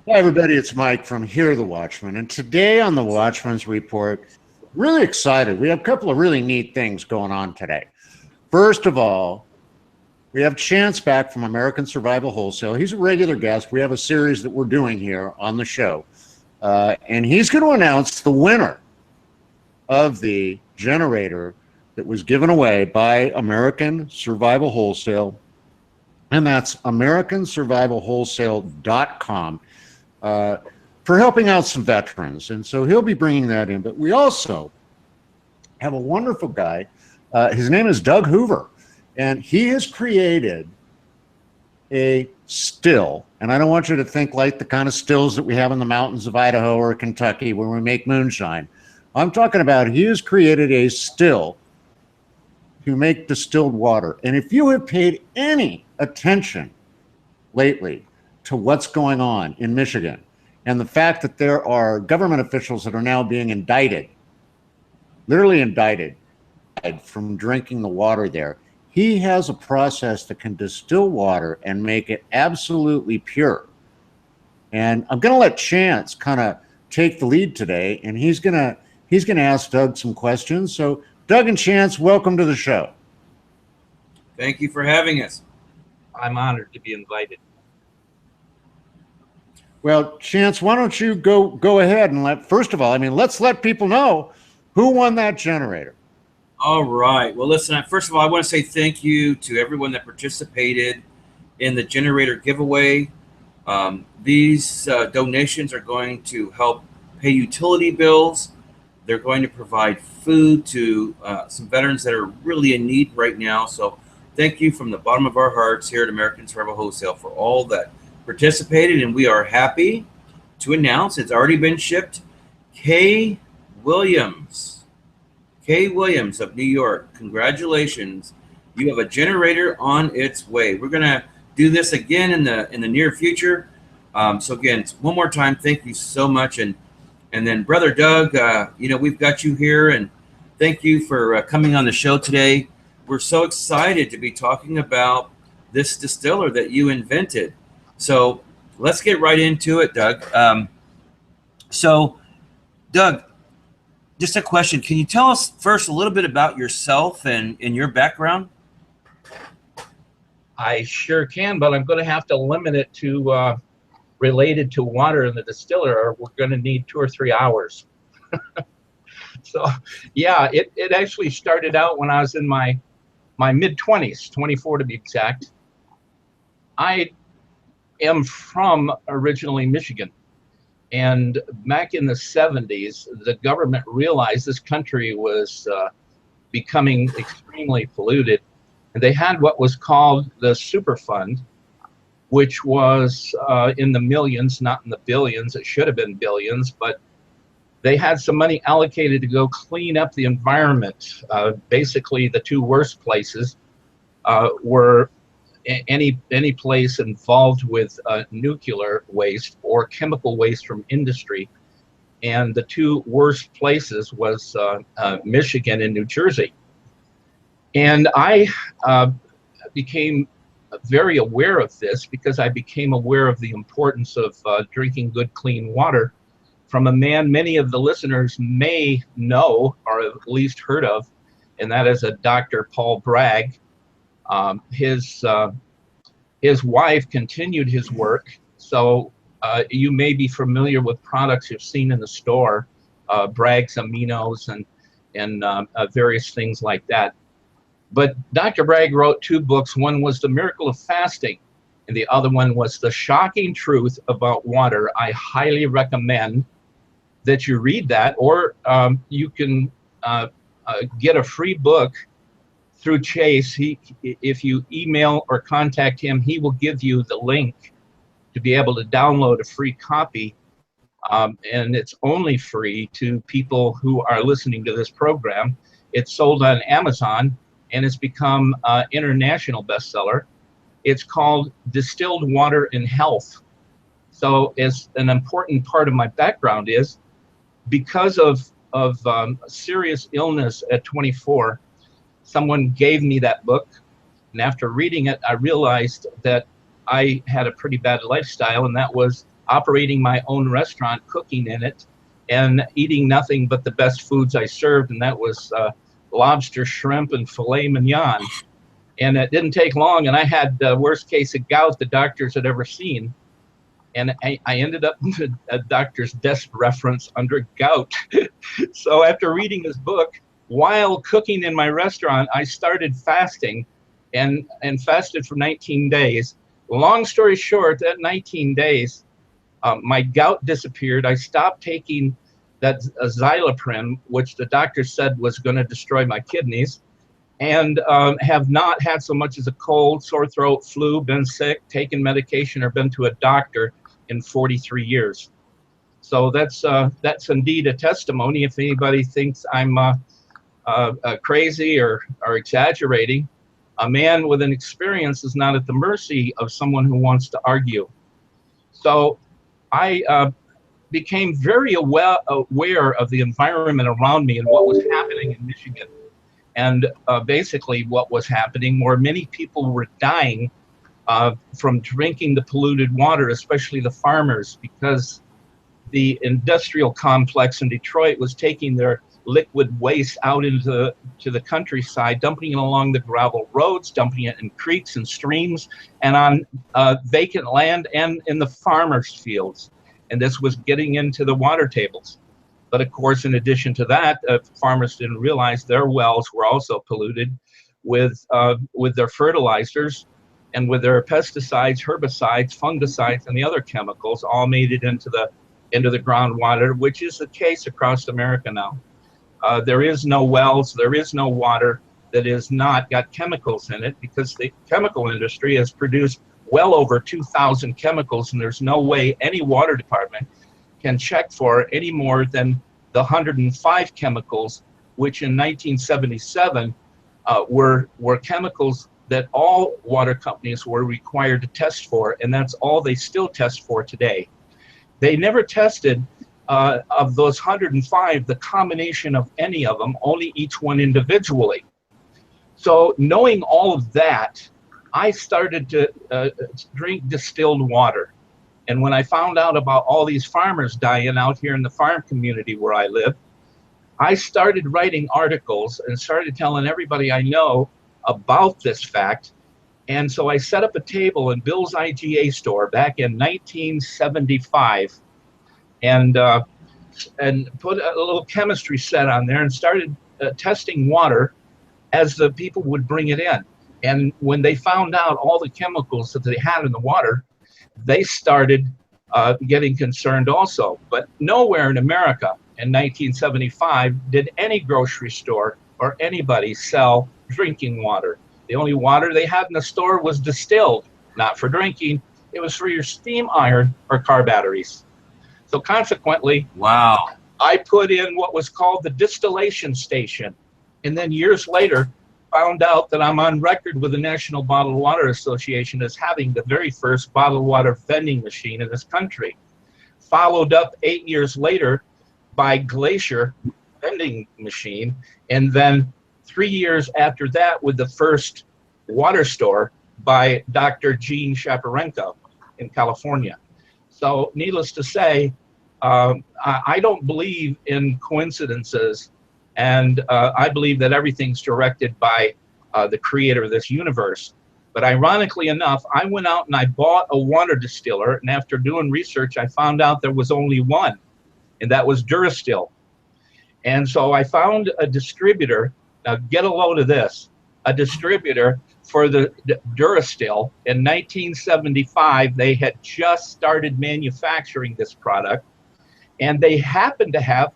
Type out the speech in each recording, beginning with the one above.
Hi, everybody. It's Mike from Here the Watchman. And today on the Watchman's Report, really excited. We have a couple of really neat things going on today. First of all, we have Chance back from American Survival Wholesale. He's a regular guest. We have a series that we're doing here on the show. And he's going to announce the winner of the generator that was given away by American Survival Wholesale. And that's AmericanSurvivalWholesale.com. For helping out some veterans. And so he'll be bringing that in. But we also have a wonderful guy. His name is Doug Hoover. And he has created a still. And I don't want you to think like the kind of stills that we have in the mountains of Idaho or Kentucky where we make moonshine. I'm talking about he has created a still to make distilled water. And if you have paid any attention lately to what's going on in Michigan and the fact that there are government officials that are now being indicted, literally indicted, from drinking the water there. He has a process that can distill water and make it absolutely pure. And I'm going to let Chance kind of take the lead today, and he's going to ask Doug some questions. So Doug and Chance, welcome to the show. Thank you for having us. I'm honored to be invited. Well, Chance, why don't you go ahead and first of all, let's let people know who won that generator. All right. Well, listen, first of all, I want to say thank you to everyone that participated in the generator giveaway. These donations are going to help pay utility bills. They're going to provide food to some veterans that are really in need right now. So thank you from the bottom of our hearts here at American Survival Wholesale for all that participated, and we are happy to announce it's already been shipped. Kay Williams of New York, congratulations. You have a generator on its way. We're going to do this again in the near future. So again, one more time, thank you so much. And then Brother Doug, we've got you here, and thank you for coming on the show today. We're so excited to be talking about this distiller that you invented. So let's get right into it, Doug. So Doug, just a question. Can you tell us first a little bit about yourself and your background? I sure can, but I'm going to have to limit it to related to water in the distiller, or we're going to need 2 or 3 hours. So, yeah, it actually started out when I was in my mid-20s, 24 to be exact. I am from originally Michigan. And back in the 70s, the government realized this country was becoming extremely polluted. And they had what was called the Superfund, which was in the millions, not in the billions. It should have been billions, but they had some money allocated to go clean up the environment. Basically, the two worst places were any place involved with nuclear waste or chemical waste from industry. And the two worst places was Michigan and New Jersey. And I became very aware of this because I became aware of the importance of drinking good, clean water from a man many of the listeners may know or at least heard of, and that is a Dr. Paul Bragg. His wife continued his work, so you may be familiar with products you've seen in the store, Bragg's aminos and various things like that. But Dr. Bragg wrote 2 books. One was The Miracle of Fasting, and the other one was The Shocking Truth About Water. I highly recommend that you read that, or you can get a free book through Chase. If you email or contact him, he will give you the link to be able to download a free copy. And it's only free to people who are listening to this program. It's sold on Amazon, and it's become an international bestseller. It's called Distilled Water in Health. So as an important part of my background is, because of serious illness at 24, someone gave me that book, and after reading it, I realized that I had a pretty bad lifestyle, and that was operating my own restaurant, cooking in it, and eating nothing but the best foods I served, and that was lobster, shrimp, and filet mignon. And it didn't take long, and I had the worst case of gout the doctors had ever seen. And I ended up with a doctor's desk reference under gout. So after reading this book, while cooking in my restaurant, I started fasting and fasted for 19 days. Long story short, that 19 days, my gout disappeared. I stopped taking that Xyloprim, which the doctor said was going to destroy my kidneys, and have not had so much as a cold, sore throat, flu, been sick, taken medication, or been to a doctor in 43 years. So that's indeed a testimony. If anybody thinks I'm crazy or exaggerating, a man with an experience is not at the mercy of someone who wants to argue. So I became very aware of the environment around me and what was happening in Michigan. And basically what was happening were many people were dying from drinking the polluted water, especially the farmers, because the industrial complex in Detroit was taking their liquid waste out into the countryside, dumping it along the gravel roads, dumping it in creeks and streams, and on vacant land and in the farmers' fields. And this was getting into the water tables. But of course, in addition to that, farmers didn't realize their wells were also polluted with their fertilizers and with their pesticides, herbicides, fungicides, and the other chemicals, all made it into the groundwater, which is the case across America now. There is no wells, there is no water that is not got chemicals in it, because the chemical industry has produced well over 2,000 chemicals, and there's no way any water department can check for any more than the 105 chemicals, which in 1977 were chemicals that all water companies were required to test for, and that's all they still test for today. They never tested of those 105, the combination of any of them, only each one individually. So knowing all of that, I started to drink distilled water. And when I found out about all these farmers dying out here in the farm community where I live, I started writing articles and started telling everybody I know about this fact. And so I set up a table in Bill's IGA store back in 1975 and put a little chemistry set on there and started testing water as the people would bring it in. And when they found out all the chemicals that they had in the water, they started getting concerned also. But nowhere in America in 1975 did any grocery store or anybody sell drinking water. The only water they had in the store was distilled, not for drinking. It was for your steam iron or car batteries. So consequently, wow, I put in what was called the distillation station. And then years later, found out that I'm on record with the National Bottled Water Association as having the very first bottled water vending machine in this country. Followed up 8 years later by Glacier vending machine, and then 3 years after that with the first water store by Dr. Gene Shaparenko in California. So needless to say, I don't believe in coincidences, and I believe that everything's directed by the creator of this universe. But ironically enough, I went out and I bought a water distiller, and after doing research, I found out there was only one, and that was Durastill. And so I found a distributor. Now get a load of this, a distributor for the Durastill. In 1975, they had just started manufacturing this product, and they happened to have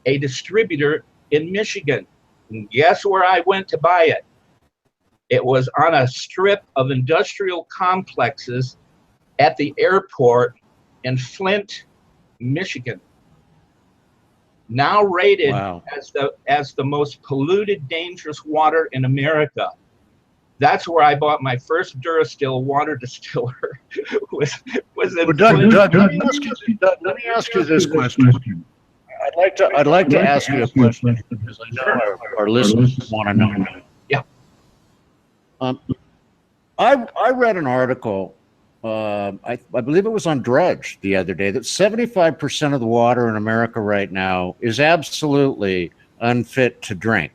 a distributor in Michigan. And guess where I went to buy it? It was on a strip of industrial complexes at the airport in Flint, Michigan. Now rated as the most polluted, dangerous water in America. That's where I bought my first Durastill water distiller. was in Doug, let me ask you this question. I'd like to ask you a question because I know our listeners want to know. Yeah. I read an article I believe it was on Drudge the other day, that 75% of the water in America right now is absolutely unfit to drink.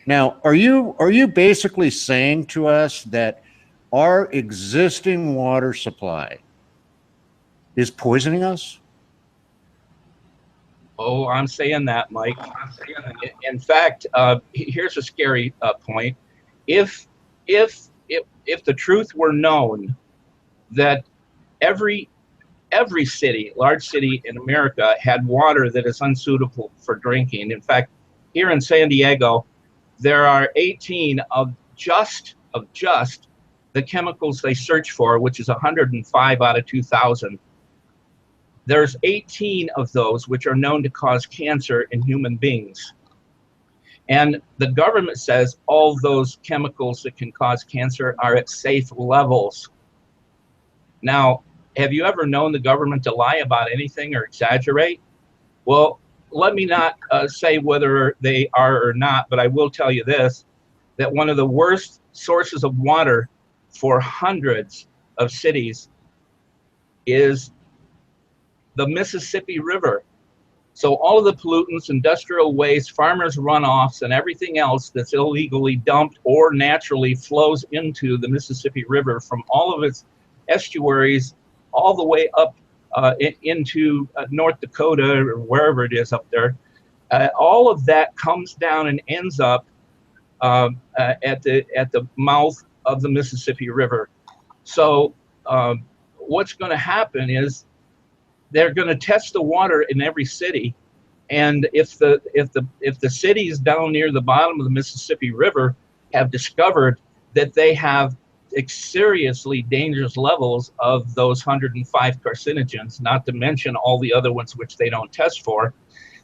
Now, are you basically saying to us that our existing water supply is poisoning us? Oh, I'm saying that, Mike. In fact, here's a scary point. If if the truth were known that every city, large city in America, had water that is unsuitable for drinking. In fact, here in San Diego, there are 18 of just the chemicals they search for, which is 105 out of 2,000. There's 18 of those which are known to cause cancer in human beings. And the government says all those chemicals that can cause cancer are at safe levels. Now, have you ever known the government to lie about anything or exaggerate? Well, let me not say whether they are or not, but I will tell you this, that one of the worst sources of water for hundreds of cities is the Mississippi River. So all of the pollutants, industrial waste, farmers' runoffs, and everything else that's illegally dumped or naturally flows into the Mississippi River from all of its estuaries all the way up into North Dakota or wherever it is up there. All of that comes down and ends up at the mouth of the Mississippi River. So what's going to happen is they're going to test the water in every city, and if the cities down near the bottom of the Mississippi River have discovered that they have seriously dangerous levels of those 105 carcinogens, not to mention all the other ones which they don't test for,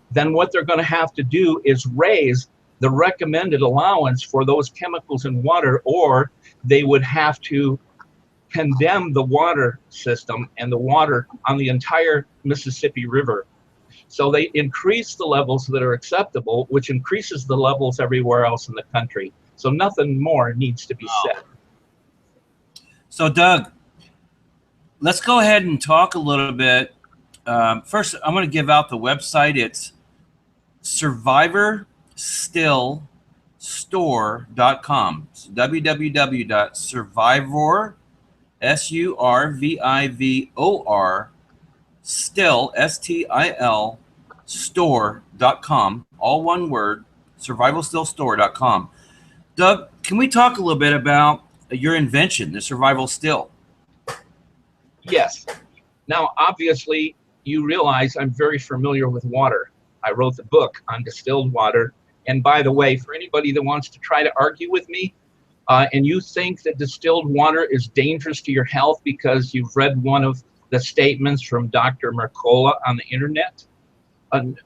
then what they're going to have to do is raise the recommended allowance for those chemicals in water, or they would have to condemn the water system and the water on the entire Mississippi River. So they increase the levels that are acceptable, which increases the levels everywhere else in the country. So nothing more needs to be said. So Doug, let's go ahead and talk a little bit. First, I'm going to give out the website. It's survivorstillstore.com. So www.survivor, SURVIVOR, still, STIL, store.com. All one word, survivalstillstore.com. Doug, can we talk a little bit about your invention, the Survival Still? Yes. Now, obviously, you realize I'm very familiar with water. I wrote the book on distilled water. And by the way, for anybody that wants to try to argue with me, and you think that distilled water is dangerous to your health because you've read one of the statements from Dr. Mercola on the internet,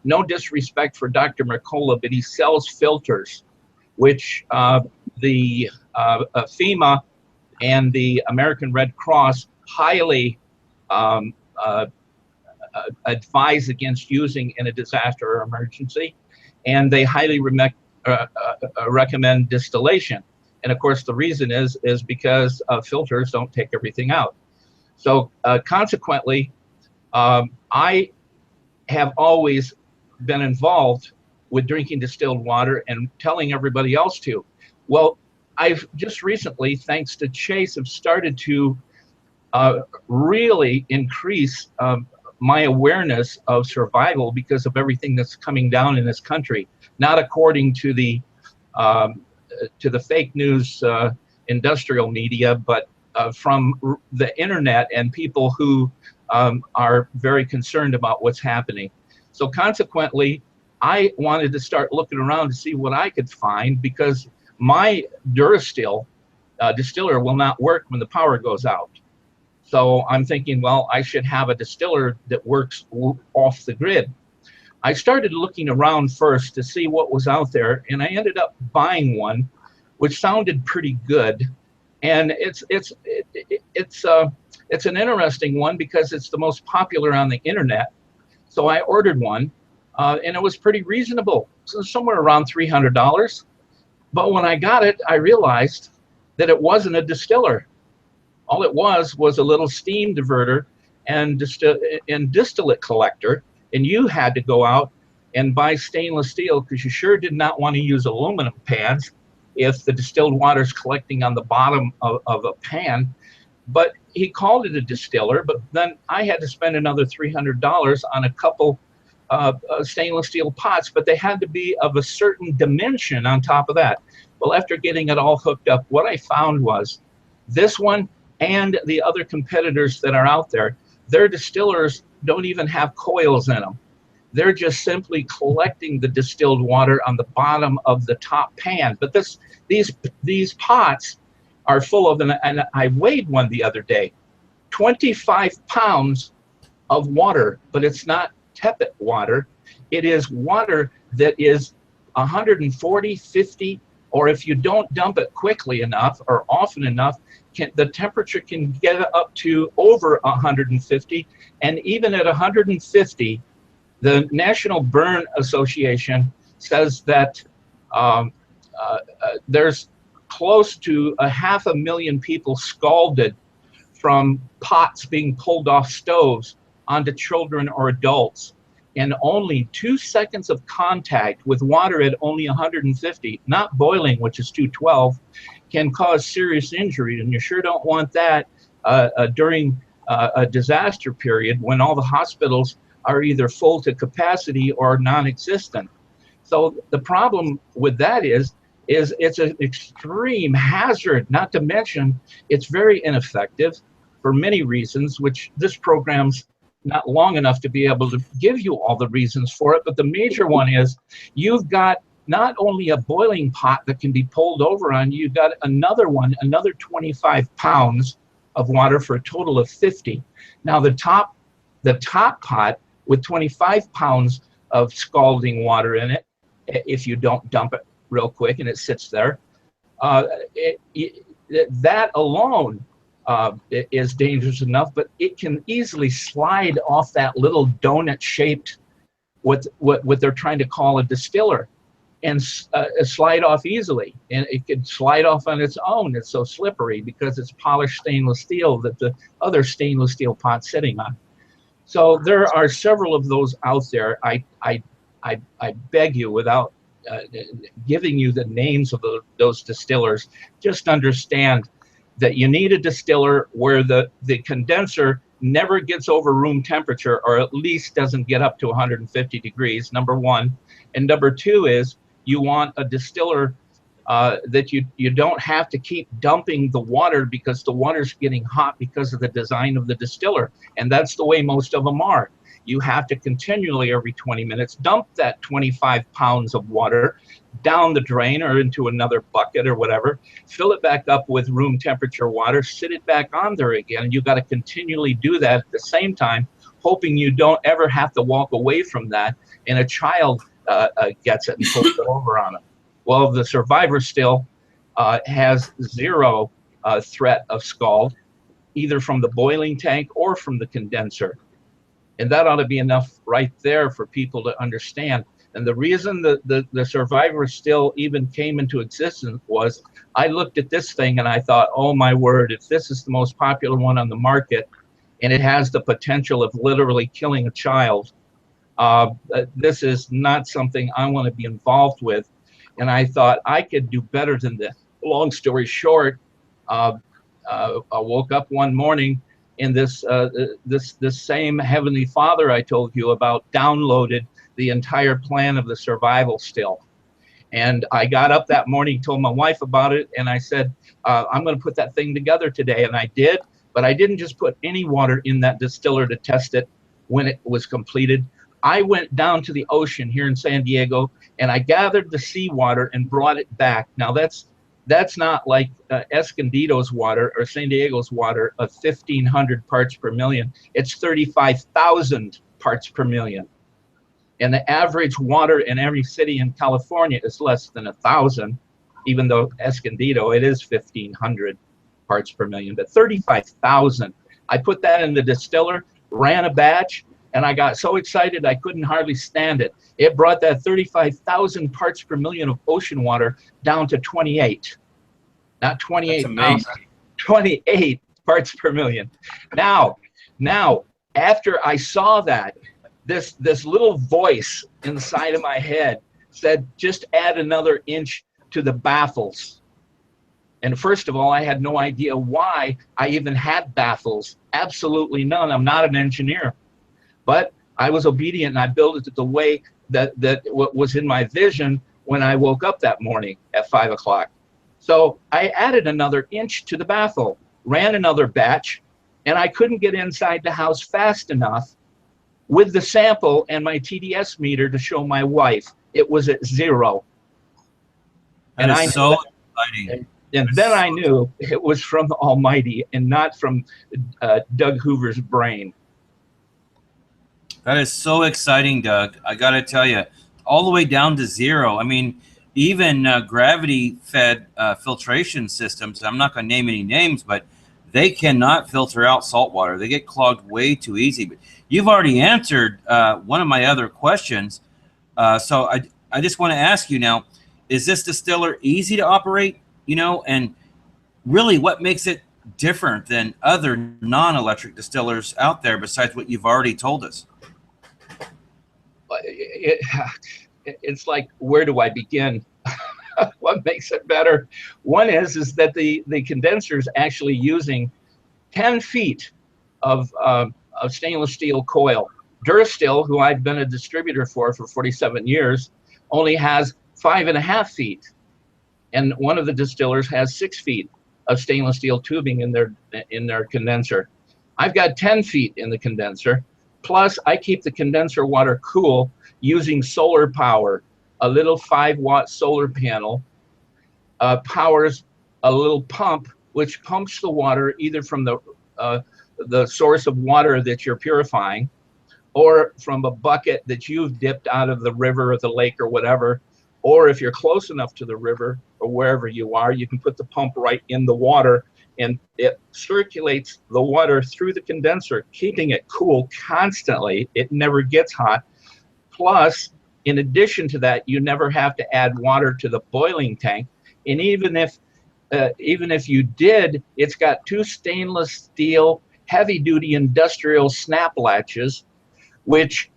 no disrespect for Dr. Mercola, but he sells filters, which the FEMA and the American Red Cross highly advise against using in a disaster or emergency, and they highly recommend distillation. And of course, the reason is because filters don't take everything out. So consequently, I have always been involved with drinking distilled water and telling everybody else to. Well, I've just recently, thanks to Chase, have started to really increase my awareness of survival because of everything that's coming down in this country. Not according to the fake news industrial media, but from the internet and people who are very concerned about what's happening. So consequently, I wanted to start looking around to see what I could find, because my Durastill distiller will not work when the power goes out. So I'm thinking, well, I should have a distiller that works off the grid. I started looking around first to see what was out there, and I ended up buying one, which sounded pretty good. And it's an interesting one because it's the most popular on the internet. So I ordered one, and it was pretty reasonable, so somewhere around $300. But when I got it, I realized that it wasn't a distiller. All it was a little steam diverter and distillate collector, and you had to go out and buy stainless steel because you sure did not want to use aluminum pans if the distilled water is collecting on the bottom of a pan. But he called it a distiller, but then I had to spend another $300 on a couple stainless steel pots, but they had to be of a certain dimension on top of that. Well, after getting it all hooked up, what I found was this one and the other competitors that are out there, their distillers don't even have coils in them. They're just simply collecting the distilled water on the bottom of the top pan. But these pots are full of, and I weighed one the other day, 25 pounds of water, but it's not tepid water. It is water that is 140, 50, or if you don't dump it quickly enough or often enough, the temperature can get up to over 150. And even at 150, the National Burn Association says that there's close to 500,000 people scalded from pots being pulled off stoves onto children or adults. And only 2 seconds of contact with water at only 150, not boiling, which is 212, can cause serious injury. And you sure don't want that during a disaster period when all the hospitals are either full to capacity or non-existent. So the problem with that is it's an extreme hazard, not to mention it's very ineffective for many reasons, which this program's not long enough to be able to give you all the reasons for it. But the major one is you've got not only a boiling pot that can be pulled over on you, you've got another 25 pounds of water for a total of 50. Now the top pot with 25 pounds of scalding water in it, if you don't dump it real quick and it sits there, that alone is dangerous enough, but it can easily slide off that little donut-shaped, what they're trying to call a distiller, and slide off easily. And it could slide off on its own. It's so slippery because it's polished stainless steel that the other stainless steel pot's sitting on. So there are several of those out there. I beg you, without giving you the names of those distillers, just understand that you need a distiller where the condenser never gets over room temperature, or at least doesn't get up to 150 degrees, number one. And number two is you want a distiller that you don't have to keep dumping the water because the water's getting hot because of the design of the distiller. And that's the way most of them are. You have to continually, every 20 minutes, dump that 25 pounds of water down the drain or into another bucket or whatever, fill it back up with room temperature water, sit it back on there again. And you've got to continually do that at the same time, hoping you don't ever have to walk away from that and a child gets it and pulls it over on it. Well, the survivor still has zero threat of scald, either from the boiling tank or from the condenser. And that ought to be enough right there for people to understand. And the reason the survivor still even came into existence was I looked at this thing and I thought, oh my word, if this is the most popular one on the market and it has the potential of literally killing a child, this is not something I want to be involved with. And I thought I could do better than this. Long story short, I woke up one morning and this same Heavenly Father I told you about downloaded the entire plan of the survival still. And I got up that morning, told my wife about it, and I said, I'm going to put that thing together today. And I did, but I didn't just put any water in that distiller to test it when it was completed. I went down to the ocean here in San Diego, and I gathered the seawater and brought it back. Now that's not like Escondido's water or San Diego's water of 1,500 parts per million. It's 35,000 parts per million. And the average water in every city in California is less than 1,000, even though Escondido, it is 1,500 parts per million, but 35,000. I put that in the distiller, ran a batch, and I got so excited I couldn't hardly stand it. It brought that 35,000 parts per million of ocean water down to 28. Not 28,000, 28 parts per million. Now, after I saw that, this little voice inside of my head said, just add another inch to the baffles. And first of all, I had no idea why I even had baffles. Absolutely none. I'm not an engineer. But I was obedient, and I built it the way that was in my vision when I woke up that morning at 5 o'clock. So I added another inch to the baffle, ran another batch, and I couldn't get inside the house fast enough with the sample and my TDS meter to show my wife. It was at 0. That is so exciting. And then I knew it was from the Almighty and not from Doug Hoover's brain. That is so exciting, Doug. I got to tell you, all the way down to 0. I mean, even gravity-fed filtration systems, I'm not going to name any names, but they cannot filter out salt water. They get clogged way too easy. But you've already answered one of my other questions. So I just want to ask you now, is this distiller easy to operate? You know, and really what makes it different than other non-electric distillers out there besides what you've already told us? It's like, where do I begin? What makes it better? One is that the condenser is actually using 10 feet of stainless steel coil. Durstill, who I've been a distributor for 47 years, only has 5.5 feet. And one of the distillers has 6 feet of stainless steel tubing in their condenser. I've got 10 feet in the condenser. Plus, I keep the condenser water cool using solar power. A little 5-watt solar panel powers a little pump, which pumps the water either from the source of water that you're purifying, or from a bucket that you've dipped out of the river or the lake or whatever. Or if you're close enough to the river or wherever you are, you can put the pump right in the water, and it circulates the water through the condenser, keeping it cool constantly. It never gets hot. Plus, in addition to that, you never have to add water to the boiling tank. And even if you did, it's got 2 stainless steel heavy-duty industrial snap latches, which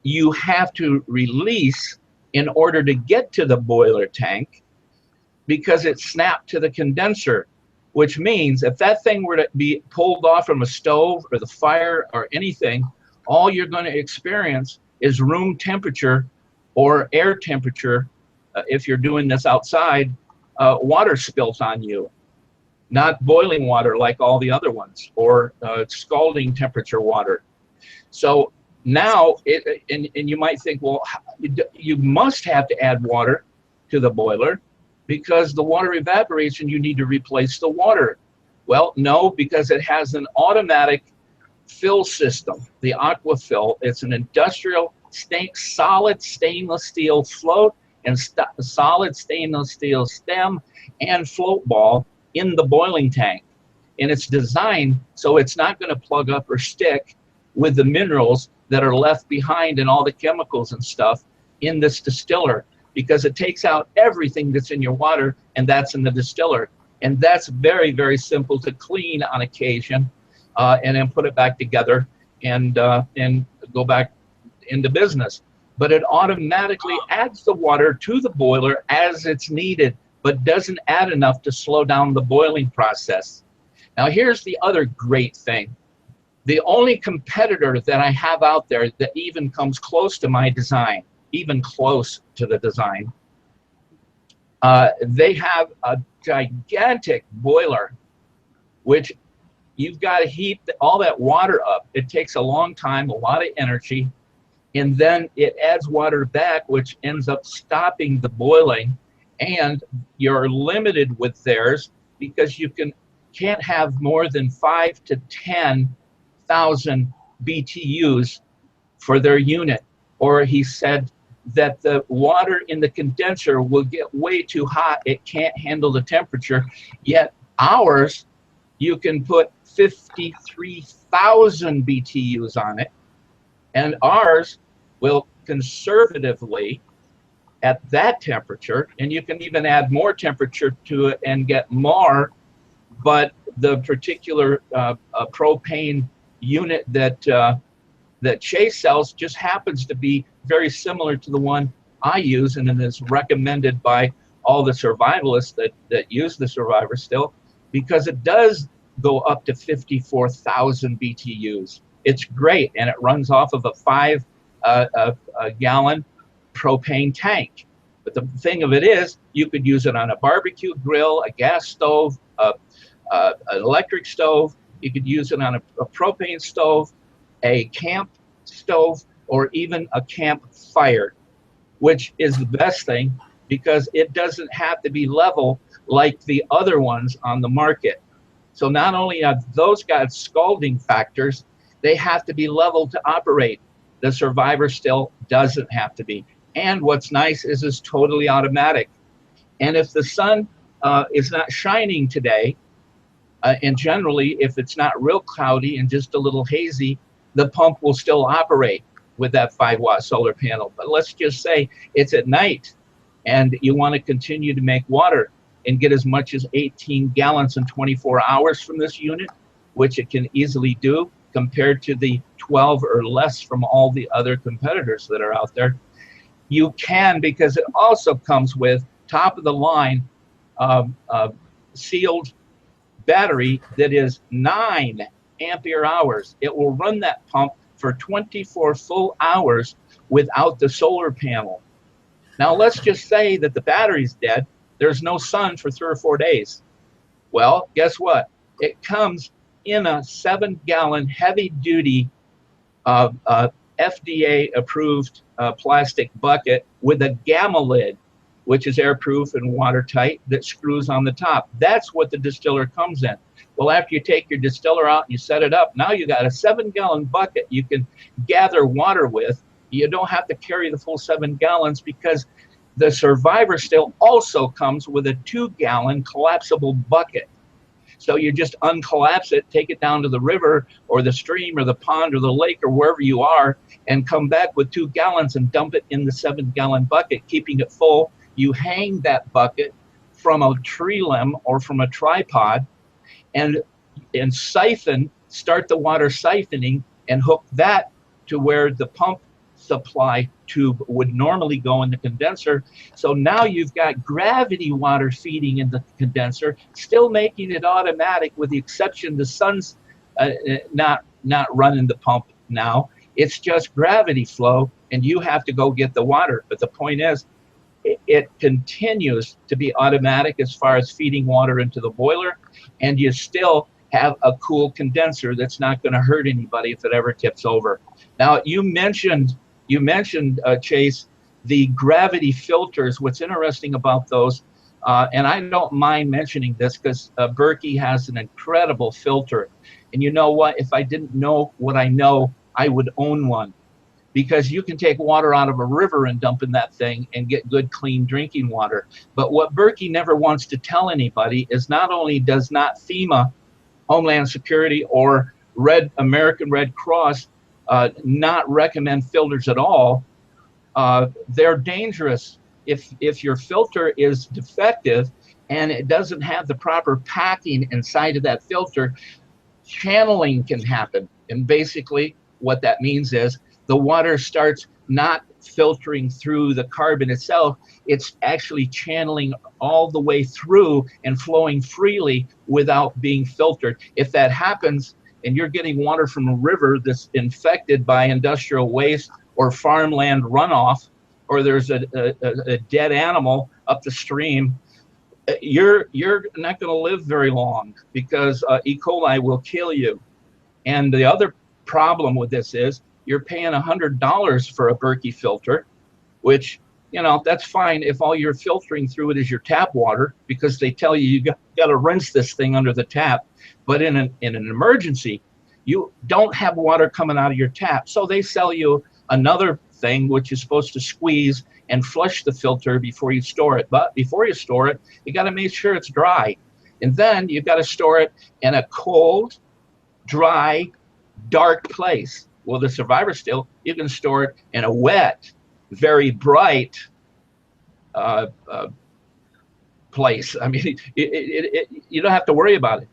you have to release in order to get to the boiler tank, because it's snapped to the condenser, which means if that thing were to be pulled off from a stove or the fire or anything, all you're going to experience is room temperature or air temperature, if you're doing this outside, water spills on you, not boiling water like all the other ones, or scalding temperature water. So now, and you might think, well, you must have to add water to the boiler because the water evaporates and you need to replace the water. Well, no, because it has an automatic fill system, the AquaFill. It's an industrial solid stainless steel float and solid stainless steel stem and float ball in the boiling tank. And it's designed so it's not going to plug up or stick with the minerals that are left behind and all the chemicals and stuff in this distiller, because it takes out everything that's in your water, and that's in the distiller. And that's very, very simple to clean on occasion, and then put it back together and go back into business. But it automatically adds the water to the boiler as it's needed, but doesn't add enough to slow down the boiling process. Now, here's the other great thing. The only competitor that I have out there that even comes close to my design, even close to the design, they have a gigantic boiler, which you've got to heat all that water up. It takes a long time, a lot of energy, and then it adds water back, which ends up stopping the boiling. And you're limited with theirs because you can't have more than 5 to 10,000 BTUs for their unit. Or he said that the water in the condenser will get way too hot. It can't handle the temperature. Yet ours, you can put 53,000 BTUs on it. And ours will conservatively at that temperature, and you can even add more temperature to it and get more but the particular propane unit that Chase sells just happens to be very similar to the one I use, and it is recommended by all the survivalists that use the Survivor Still, because it does go up to 54,000 BTUs. It's great, and it runs off of a 5 gallon propane tank. But the thing of it is, you could use it on a barbecue grill, a gas stove, an electric stove. You could use it on a propane stove, a camp stove, or even a campfire, which is the best thing because it doesn't have to be level like the other ones on the market. So not only have those got scalding factors, they have to be level to operate. The Survivor Still doesn't have to be. And what's nice is it's totally automatic. And if the sun is not shining today, and generally if it's not real cloudy and just a little hazy, the pump will still operate with that 5-watt solar panel. But let's just say it's at night and you want to continue to make water and get as much as 18 gallons in 24 hours from this unit, which it can easily do compared to the 12 or less from all the other competitors that are out there. You can, because it also comes with top of the line sealed battery that is 9 ampere hours. It will run that pump for 24 full hours without the solar panel. Now let's just say that the battery's dead. There's no sun for 3 or 4 days. Well, guess what? It comes in a 7-gallon heavy-duty FDA-approved plastic bucket with a gamma lid, which is airproof and watertight, that screws on the top. That's what the distiller comes in. Well, after you take your distiller out and you set it up, now you got a 7-gallon bucket you can gather water with. You don't have to carry the full 7 gallons because the Survivor Still also comes with a 2-gallon collapsible bucket. So you just uncollapse it, take it down to the river or the stream or the pond or the lake or wherever you are, and come back with 2 gallons and dump it in the 7-gallon bucket, keeping it full. You hang that bucket from a tree limb or from a tripod and siphon, start the water siphoning and hook that to where the pump supply tube would normally go in the condenser. So now you've got gravity water feeding in the condenser, still making it automatic with the exception the sun's not running the pump now. It's just gravity flow and you have to go get the water. But the point is, it continues to be automatic as far as feeding water into the boiler, and you still have a cool condenser that's not going to hurt anybody if it ever tips over. Now, you mentioned Chase, the gravity filters. What's interesting about those, and I don't mind mentioning this because Berkey has an incredible filter. And you know what? If I didn't know what I know, I would own one. Because you can take water out of a river and dump in that thing and get good, clean drinking water. But what Berkey never wants to tell anybody is not only does not FEMA, Homeland Security, or American Red Cross not recommend filters at all, they're dangerous. If your filter is defective and it doesn't have the proper packing inside of that filter, channeling can happen. And basically what that means is the water starts not filtering through the carbon itself. It's actually channeling all the way through and flowing freely without being filtered. If that happens and you're getting water from a river that's infected by industrial waste or farmland runoff, or there's a dead animal up the stream, you're not going to live very long because E. coli will kill you. And the other problem with this is you're paying $100 for a Berkey filter, which, you know, that's fine if all you're filtering through it is your tap water, because they tell you got to rinse this thing under the tap. But in an emergency, you don't have water coming out of your tap. So they sell you another thing which is supposed to squeeze and flush the filter before you store it. But before you store it, you got to make sure it's dry. And then you've got to store it in a cold, dry, dark place. Well, the Survivor Still, you can store it in a wet, very bright place. I mean, you don't have to worry about it.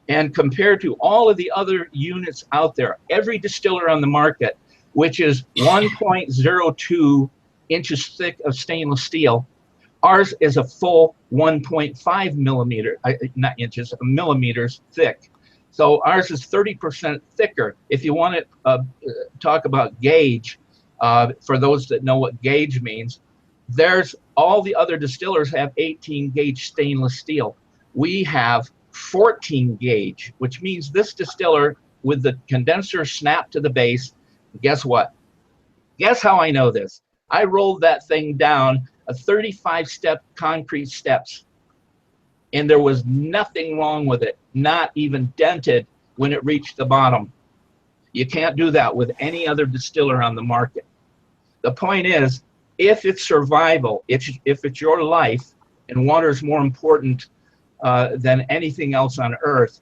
And compared to all of the other units out there, every distiller on the market, which is 1.02 inches thick of stainless steel, ours is a full 1.5 millimeter, not inches, millimeters thick. So ours is 30% thicker. If you want to talk about gauge, for those that know what gauge means, there's all the other distillers have 18 gauge stainless steel. We have 14 gauge, which means this distiller with the condenser snapped to the base. Guess what? Guess how I know this? I rolled that thing down a 35-step concrete steps, and there was nothing wrong with it, not even dented when it reached the bottom. You can't do that with any other distiller on the market. The point is, if it's survival, if it's your life, and water is more important than anything else on earth,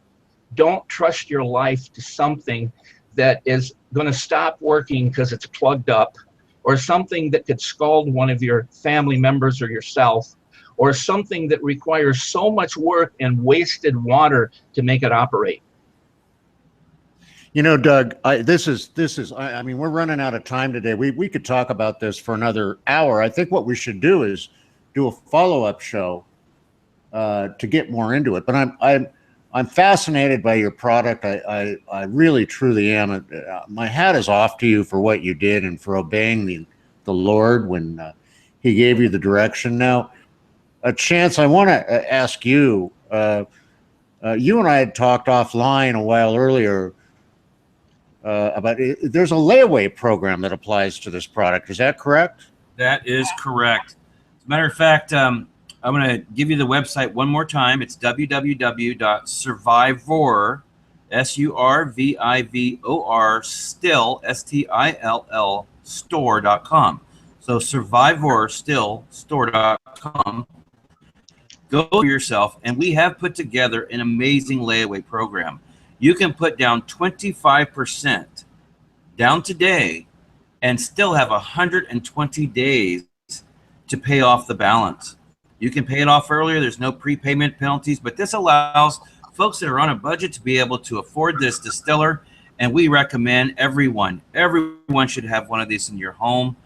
don't trust your life to something that is going to stop working because it's plugged up, or something that could scald one of your family members or yourself, or something that requires so much work and wasted water to make it operate. You know, Doug, I mean, we're running out of time today. We could talk about this for another hour. I think what we should do is do a follow-up show to get more into it. But I'm fascinated by your product. I really truly am. My hat is off to you for what you did and for obeying the Lord when He gave you the direction. Now, Chance, I want to ask you. You and I had talked offline a while earlier about there's a layaway program that applies to this product. Is that correct? That is correct. As a matter of fact, I'm going to give you the website one more time. It's www.survivor, SURVIVOR, still, STILL, store.com. So survivorstillstore.com. Go for yourself, and we have put together an amazing layaway program. You can put down 25% down today and still have 120 days to pay off the balance. You can pay it off earlier. There's no prepayment penalties, but this allows folks that are on a budget to be able to afford this distiller, and we recommend everyone should have one of these in your home.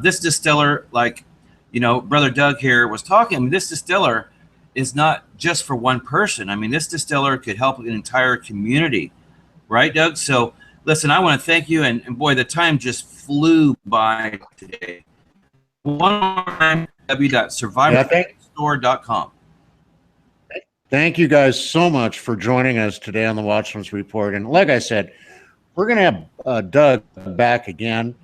This distiller, like, you know, Brother Doug here was talking, I mean, this distiller is not just for one person. I mean, this distiller could help an entire community, right, Doug? So listen, I want to thank you, and boy, the time just flew by today. One more time, www.survivorstore.com. Thank you guys so much for joining us today on the Watchman's Report. And like I said, we're going to have Doug back again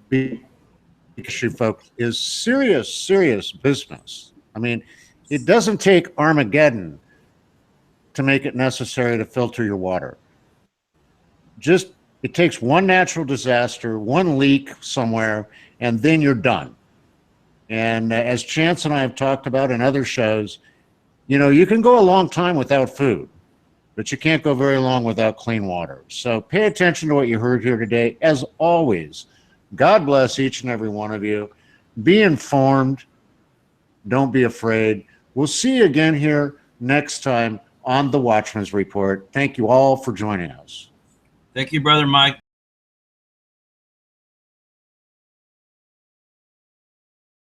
because you folks is serious business. I mean, it doesn't take Armageddon to make it necessary to filter your water. Just, it takes one natural disaster, one leak somewhere, and then you're done. And as Chance and I have talked about in other shows, you know, you can go a long time without food, but you can't go very long without clean water. So pay attention to what you heard here today. As always, God bless each and every one of you. Be informed. Don't be afraid. We'll see you again here next time on the Watchman's Report. Thank you all for joining us. Thank you, Brother Mike.